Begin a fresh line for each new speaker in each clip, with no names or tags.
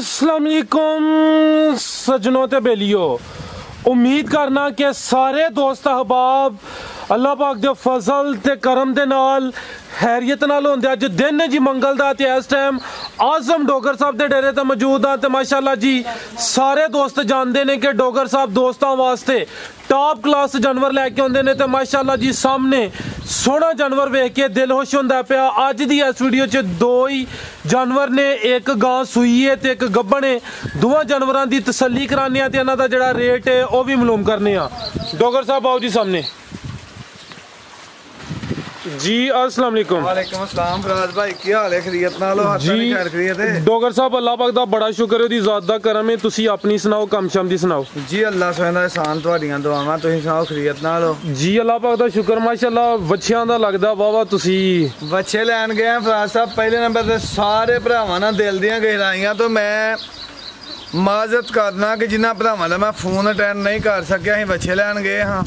अस्सलाम वालेकुम सजनों ते बेलियो। उम्मीद करना कि सारे दोस्त अहबाब अल्लाह पाक दे फजल ते करम दे नाल खैरियत नाल होंदे। अज दिन है जी मंगल दा ते इस टाइम आजम डोगर साहब दे डेरे ते मौजूद हाँ। ते माशाल्लाह जी सारे दोस्त जानते ने कि डोगर साहब दोस्तों वास्ते टॉप क्लास जानवर लैके आते हैं। तो माशाल्लाह जी सामने सोहना जानवर वेख के दिल खुश होंदा पिया। अज दी इस वीडियो च दो ही जानवर ने, एक गां सूई है ते एक गब्बन है। दोवां जानवरां दी तसल्ली कराने आ ते इन्हां दा जिहड़ा रेट है वह भी मालूम करने आ। डोगर साहब आओ जी सामने जी। अस्सलाम वालेकुम।
वालेकुम अस्सलाम फराज भाई, की हाल है? खैरियत नाल हो?
जी
खैरियत है
डोगर साहब, अल्लाह पाक दा बड़ा शुक्र है, ओदी ज़ात दा करम है। तुसी अपनी सुनाओ, कम शम दी सुनाओ
जी। अल्लाह सुबहान दा एहसान, तुहाडीआं दुआवां, तुसीं सुनाओ खैरियत नाल हो?
जी अल्लाह पाक दा शुक्र। माशाल्लाह बच्चियां दा लगदा वावा तुसी
बच्चे लैन गए हैं फराज साहब। पहले नंबर ते सारे भरावां नाल दिल दियां गहराइयां तो मैं माजरत करना कि जिन्हां भरावां दा मैं फोन अटेंड नहीं कर सकिया। असीं बच्चे लैन गए हाँ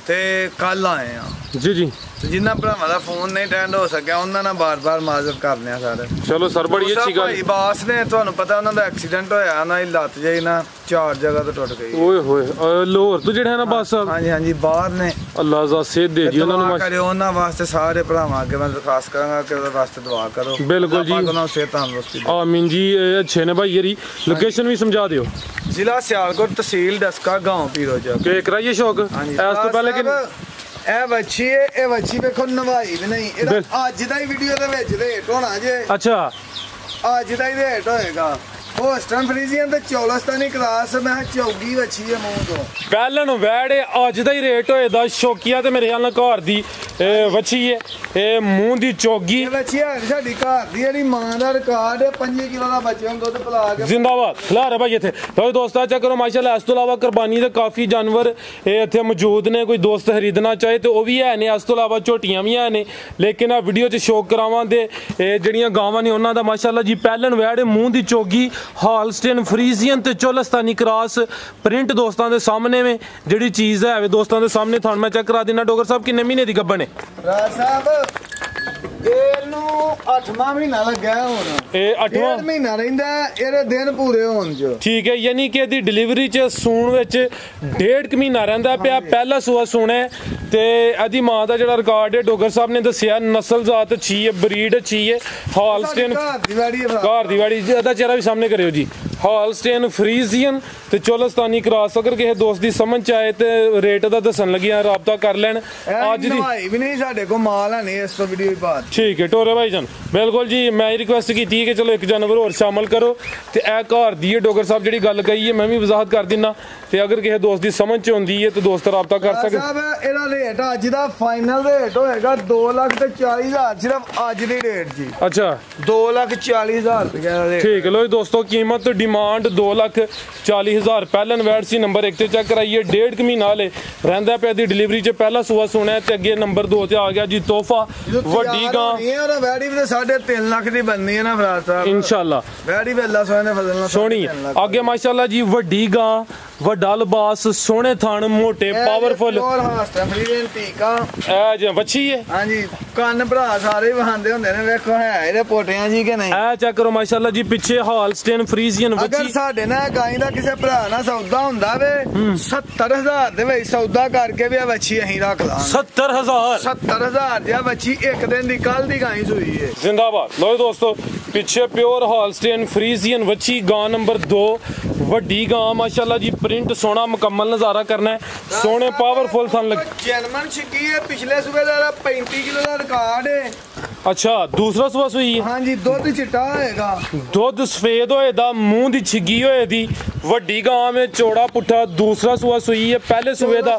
ते कल आए हाँ
जी जी।
जिन्ना भरावां दा फोन नहीं अटेंड हो सकिया उन्हां नाल बार बार माजरत करने आ सारे।
चलो सर बड़ी अच्छी गल।
भाई बास ने तुहानूं पता उन्हां दा एक्सीडेंट होया ना, लत्त जेही ना 4 जगह तो टुट गई।
ओए होए लाहौर तो जेड़ा है ना बास साहब?
हाँ जी हाँ जी, बाहर ने।
अल्लाह ज़ा सेहत दे जी उन्हां नूं।
करियो उन्हां वास्ते सारे भरावां अगे मैं दरखास्त करांगा कि उहदे वास्ते दुआ करो।
बिल्कुल जी,
उन्हां सेहत तंदुरुस्ती दे।
आमीन जी। अच्छे ने भाई येरी लोकेशन भी समझा दियो।
जिला सियालकोट, तहसील डस्का, गांव पीरोजा।
के कराइए शौक इस तो पहले कि
ਇਹ ਵੱਛੀ ਹੈ, ਇਹ ਵੱਛੀ ਵੇਖੋ ਨਵਾਈ ਵੀ ਨਹੀਂ। ਇਹਦਾ ਅੱਜ ਦਾ ਹੀ ਵੀਡੀਓ ਦੇ ਵਿੱਚ ਰੇਟ ਹੋਣਾ ਜੇ।
अच्छा
ਅੱਜ ਦਾ ਹੀ ਰੇਟ ਹੋਏਗਾ। ਹੋਸਟਨ ਫਰੀਜ਼ੀਅਨ ਤੇ ਚੌਲਸਤਾਨੀ ਕਰਾਸ ਮੈਂ ਚੌਗੀ ਵੱਛੀ ਹੈ ਮੂੰਹ ਤੋਂ।
ਪਹਿਲਾਂ ਨੂੰ ਵੈੜ ਅੱਜ ਦਾ ਹੀ ਰੇਟ ਹੋਏ ਦਾ ਸ਼ੌਕੀਆ ਤੇ ਮੇਰੇ ਖਿਆਲ ਨਾਲ ਘਰ ਦੀ ਵੱਛੀ ਹੈ। ਇਹ ਮੂੰਹ ਦੀ ਚੌਗੀ
ਇਹ ਵੱਛੀ ਹੈ ਸਾਡੀ ਘਰ ਦੀ, ਜਿਹੜੀ ਮਾਂ ਦਾ ਰਿਕਾਰਡ ਹੈ 5 ਕਿਲੋ ਦਾ ਬੱਚੇ ਨੂੰ ਦੁੱਧ ਪਿਲਾ ਕੇ।
जिंदाबाद खिला रहे भाई इतने। तो दोस्तों चेक करो माशाल्लाह। इस तो इलावा कुरबानी के काफ़ी जानवर इतने मौजूद ने। कोई दोस्त खरीदना चाहे तो वह भी है ने। इस तो इलावा झोटियां भी है ने, लेकिन आ वीडियो च शौक करावां दे जड़ियां गावां ने उन्हां दा माशाल्लाह जी पहलन वैड़ मूँह की चौगी हॉलस्टेन फ्रीजियन ते चोलस्तानी क्रॉस प्रिंट दोस्तों के सामने में जिहड़ी चीज़ है दोस्तों के सामने थान मैं चेक करा देना। डोगर साहब किन्ने महीने की गब्बन है?
राज साहब ਇਹਨੂੰ 8ਵਾਂ ਮਹੀਨਾ ਲੱਗਿਆ ਹੁਣ। ਇਹ 8ਵਾਂ ਮਹੀਨਾ ਰਹਿੰਦਾ ਇਹਦੇ ਦਿਨ ਪੂਰੇ ਹੋਣ ਚ। ਠੀਕ ਹੈ,
ਯਾਨੀ ਕਿ ਇਹਦੀ ਡਿਲੀਵਰੀ ਚ ਸੂਣ ਵਿੱਚ 1.5 ਮਹੀਨਾ ਰਹਿੰਦਾ ਪਿਆ। ਪਹਿਲਾ ਸੂਆ ਸੂਣਾ ਤੇ ਇਹਦੀ ਮਾਂ ਦਾ ਜਿਹੜਾ ਰਿਕਾਰਡ ਹੈ ਡੋਗਰ ਸਾਹਿਬ ਨੇ ਦੱਸਿਆ ਨਸਲ ਜ਼ਾਤ ਅੱਛੀ ਹੈ, ਬਰੀਡ ਅੱਛੀ ਹੈ। ਹॉलस्टेन ਘਰ ਦੀ ਵਾੜੀ ਇਹਦਾ ਚਿਹਰਾ ਵੀ ਸਾਹਮਣੇ ਕਰਿਓ ਜੀ। हॉलस्टेन फ्रीजियन ਤੇ ਚੋਲਸਤਾਨੀ ਕ੍ਰਾਸ। ਅਗਰ ਕਿਸੇ ਦੋਸਤ ਦੀ ਸਮਝ ਚ ਆਏ ਤੇ ਰੇਟ ਦਾ ਦੱਸਣ ਲੱਗਿਆ ਰਾਬਤਾ ਕਰ ਲੈਣ।
ਅੱਜ ਦੀ ਵੀ ਨਹੀਂ ਸਾਡੇ ਕੋਲ ਮਾਲ ਹੈ ਨਹੀਂ ਇਸ ਤੋਂ ਵੀਡੀਓ ਬਾਅਦ।
ठीक है टोरे भाई जान, बिल्कुल जी। मैं रिक्वेस्ट की थी कि चलो एक जानवर और शामिल करो तो यह घर दी डोगर साहब जी गल कही है मैं भी वजाहत कर दिना। तो अगर किसी दोस्त की समझ च होंदी है तो दोस्त रबता कर सके।
रेट अज का फाइनल रेट होएगा 2,40,000 सिर्फ अज की रेट जी।
अच्छा
2,40,000 रुपया।
ठीक है लो दोस्तों, कीमत डिमांड 2,40,000। पहलन वैड सी नंबर 1 चेक कराइए। 1.5 महीना हाले रहिंदा पिया दी डिलीवरी च। पहला सूआ सुना है तो अगे नंबर 2 ते आ गया जी तोहफा वड्डी गां।
वैडी भी 3.5 लाख की बननी है ना फराज साहब
इंशाल्लाह।
वैडी भी अल्लाह सुबहान फजल नाल
सोहनी आगे माशाल्लाह जी। वड्डी गां, वड्डा लिबास, सोहने थान, मोटे पावरफुल वच्छी है।
हां जी, कान भरा सारे वहांदे हुंदे ने। वेखो है ਇਹਦੇ ਪੋਟਿਆਂ जी के नहीं।
ए चेक करो माशाल्लाह जी पीछे हॉलस्टेन फ्रीजियन वच्छी।
अगर ਸਾਡੇ ਨਾਲ ਗਾਂ ਦਾ ਕਿਸੇ ਭਰਾ ਨਾਲ ਸੌਦਾ ਹੁੰਦਾ ਵੇ 70,000 ਦੇ ਵਿੱਚ ਸੌਦਾ ਕਰਕੇ ਵੀ ਆ ਵੱਛੀ ਅਸੀਂ ਰੱਖ ਲਾਂ। 70,000 ਜਾਂ ਵੱਛੀ ਇੱਕ ਦਿਨ ਦੀ ਕੱਲ ਦੀ ਗਾਂ ਸੂਈ है।
जिंदाबाद। लो दोस्तों पीछे प्योर हॉलस्टेन फ्रीजियन वच्छी गां नंबर 2 वड्डी गां माशाल्लाह जी। प्रिंट सोना मुकम्मल नजारा करना है। सोने पावरफुल सन लग
जर्मन छिकी है। पिछले सूबे दा 35 किलो का रिकॉर्ड है।
अच्छा दूसरा सूबा सुई?
हां जी, दुध चिट्टा होएगा,
दुध सफेद होए दा, मुंह दी छिगी होए दी, वड्डी गां में चौड़ा पुट्ठा। दूसरा सूबा सुई है। पहले सूबे दा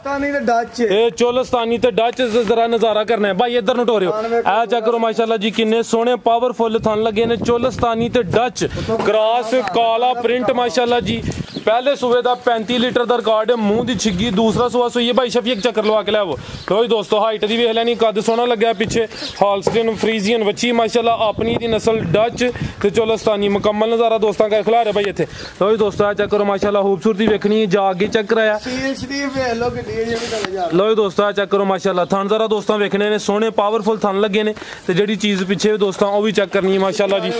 चोलस्तानी ते डच जरा नजारा करना है भाई। इधर नटोरियो आ चेक करो माशाल्लाह जी किन्ने सोने पावरफुल थन लगे ने। चोलस्तानी ते डच क्रॉस काला प्रिंट माशाल्लाह जी। पहले सूबे दा 35 लीटर दा रिकॉर्ड है। मुंह दी छिगी। दूसरा सूबा सुई है भाई। शफीक चक्कर लवा के लियाओ। लो दोस्तों हाइट दी वेख लैनी, कद सोना लग्या पीछे। हॉलस्टेन फ्रीजियन वच्छी माशाल्लाह अपनी दी नस्ल डच ते चोलस्तानी मुकम्मल नजारा दोस्तों का खिला रहे भाई इत्थे। लो दोस्तों चेक करो माशाल्लाह खूबसूरती वेखनी है। जाके चेक कराया लो दोस्तों चेक करो माशाल्लाह। थन जरा दोस्तों वेखने ने सोने पावरफुल थन लगे ने। ते जेहड़ी चीज़ पिछे दोस्तों वो भी चेक करनी है माशाल्लाह जी।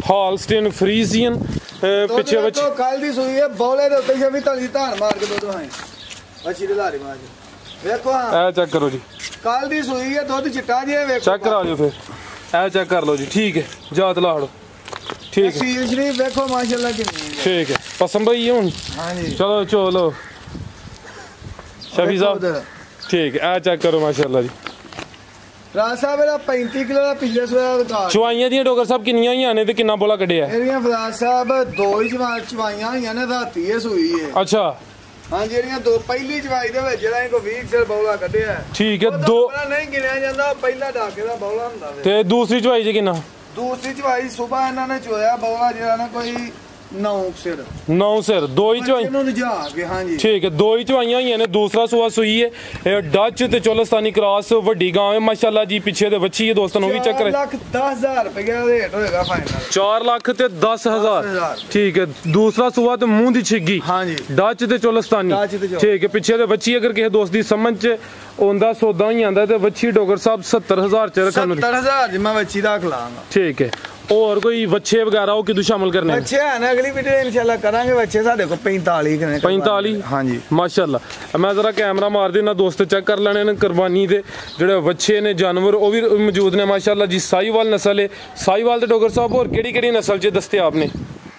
हॉलस्टेन फ्रीजियन ਪਿੱਛੇ ਵਿੱਚ
ਕੱਲ ਦੀ ਸੂਈ ਹੈ ਬੌਲੇ ਦੇ ਉੱਤੇ ਵੀ ਤਲੀ ਧਾਰ ਮਾਰ ਕੇ ਦੁੱਧ ਵਾਂ ਅੱਛੀ ਦੇ ਲਾਰੇ ਮਾਰ ਵੇਖੋ ਹਾਂ
ਇਹ ਚੈੱਕ ਕਰੋ ਜੀ
ਕੱਲ ਦੀ ਸੂਈ ਹੈ ਦੁੱਧ ਚਿੱਟਾ ਜੀ ਵੇਖੋ
ਚੈੱਕ ਕਰਾ ਲਿਓ ਫਿਰ ਇਹ ਚੈੱਕ ਕਰ ਲਓ ਜੀ ਠੀਕ ਹੈ ਜਾਤ ਲਾੜੋ ਠੀਕ ਹੈ
ਸੀਲ ਸ਼ਰੀਫ ਵੇਖੋ ਮਾਸ਼ਾਅੱਲਾ ਕਿੰਨੀ ਹੈ
ਠੀਕ ਹੈ ਪਸੰਦ ਹੋਈ ਹੁਣ
ਹਾਂਜੀ
ਚਲੋ ਚਲੋ ਸ਼ਫੀ ਸਾਹਿਬ ਠੀਕ ਹੈ ਇਹ ਚੈੱਕ ਕਰੋ ਮਾਸ਼ਾਅੱਲਾ ਜੀ
ਰਾਜ ਸਾਹਿਬ ਇਹਦਾ 35 ਕਿਲੋ ਦਾ ਪਿਛਲੇ ਸੂਏ ਦਾ ਰਿਕਾਰਡ
ਚਵਾਈਆਂ ਦੀਆਂ ਡੋਗਰ ਸਾਹਿਬ ਕਿੰਨੀਆਂ ਹੋਈਆਂ ਨੇ ਤੇ ਕਿੰਨਾ ਬੋਲਾ ਕੱਢਿਆ
ਇਹਦੀਆਂ ਫਰਾਜ ਸਾਹਿਬ 2 ਹੀ ਚਵਾਈਆਂ ਹੋਈਆਂ ਨੇ ਰਾਤੀ ਇਹ ਸੂਈ ਹੈ
ਅੱਛਾ
ਹਾਂ ਜਿਹੜੀਆਂ 2 ਪਹਿਲੀ ਚਵਾਈ ਦੇ ਵਿੱਚ ਜਿਹੜਾ ਕੋਈ 20 ਸਿਰ ਬੌਲਾ ਕੱਢਿਆ
ਠੀਕ ਹੈ 2
ਨਹੀਂ ਗਿਣਿਆ ਜਾਂਦਾ ਪਹਿਲਾ ਡਾਕੇ ਦਾ ਬੌਲਾ ਹੁੰਦਾ ਵੇ
ਤੇ ਦੂਸਰੀ ਚਵਾਈ 'ਚ ਕਿੰਨਾ
ਦੂਸਰੀ ਚਵਾਈ ਸਵੇਰ ਇਹਨਾਂ ਨੇ ਚੋਇਆ ਬੌਲਾ ਜਿਹੜਾ ਨਾ ਕੋਈ 9 ਸਿਰ
9 ਸਿਰ 2 ਹੀ ਚਵਾਈ
ਇਹਨੂੰ ਲਿਜਾ ਕੇ ਹਾਂਜੀ
ਠੀਕ ਹੈ 2 ਹੀ ਚਵਾਈਆਂ ਹੋਈਆਂ ਨੇ ਦੂਸਰਾ ਸੂਆ ਸੂਈ ਹੈ ਇਹ ਡੱਚ ਤੇ ਚੋਲਸਤਾਨੀ ਕ੍ਰਾਸ ਵੱਡੀ ਗਾਂ ਹੈ ਮਾਸ਼ਾਅੱਲਾ ਜੀ ਪਿੱਛੇ ਦੇ ਵੱਛੀ ਹੈ ਦੋਸਤਾਂ ਨੂੰ ਵੀ ਚੱਕਰ
4,10,000 ਰੁਪਏ ਦਾ ਰੇਟ ਹੋਏਗਾ ਫਾਈਨਲ
4 ਲੱਖ ਤੇ 10,000 ਠੀਕ ਹੈ ਦੂਸਰਾ ਸੂਆ ਤੇ ਮੂੰਹ ਦੀ ਛਿੱਗੀ
ਹਾਂਜੀ
ਡੱਚ ਤੇ ਚੋਲਸਤਾਨੀ ਠੀਕ ਹੈ ਪਿੱਛੇ ਦੇ ਵੱਛੀ ਅਗਰ ਕਿਸੇ ਦੋਸਤ ਦੀ ਸਮਝ ਚ ਆਉਂਦਾ ਸੌਦਾ ਹੀ ਆਂਦਾ ਤੇ ਵੱਛੀ ਡੋਗਰ ਸਾਹਿਬ 70,000 ਚ ਰੱਖਣ ਨੂੰ
70,000 ਜੀ ਮੈਂ ਵੱਛੀ ਰੱਖ ਲਾਂਗਾ
ਠੀਕ ਹੈ और कोई बच्चे वगैरह हो किदू शामिल करने
बच्चे है ना अगली वीडियो इंशाल्लाह करांगे बच्चे साडे को 45 करने
45
हाँ जी
माशाल्लाह मैं जरा कैमरा मार देना दोस्त चेक कर लेने ने कुर्बानी दे जेड़े बच्चे ने जानवर वो भी मौजूद ने माशाल्लाह जी साहिवाल नस्ल है साहिवाल ते डोगर साहब और केड़ी-केड़ी नस्ल च दस्ते आपने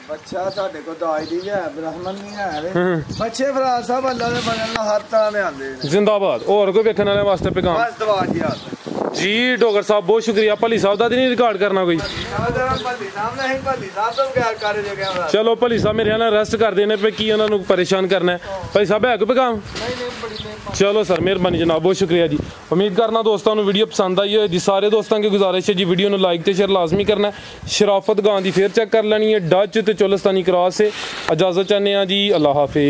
बच्चा साडे को दाई दी है ब्राह्मण नहीं है रे बच्चे फराज साहब अल्लाह दे बनन हर तरह दे आंदे
जिंदाबाद और कोई देखने वाले वास्ते पैगाम
बस दुआ जी यार
जी डोगर साहब बहुत शुक्रिया भली साहब दा नहीं रिकॉर्ड करना कोई चलो भली साहब मेरे नाल रेस्ट कर देने पे की उन्होंने परेशान करना है भली साहब है कोई पैगाम चलो सर मेहरबानी जनाब बहुत शुक्रिया जी उम्मीद करना दोस्तों वीडियो पसंद आई हो जी सारे दोस्तों की गुजारिश है जी वीडियो को लाइक तो शेयर लाजमी करना है शराफत गां की फिर चेक कर लेनी है डच ते चोलस्तानी क्रॉस से इजाजत चाहते हैं जी अल्लाह हाफिज।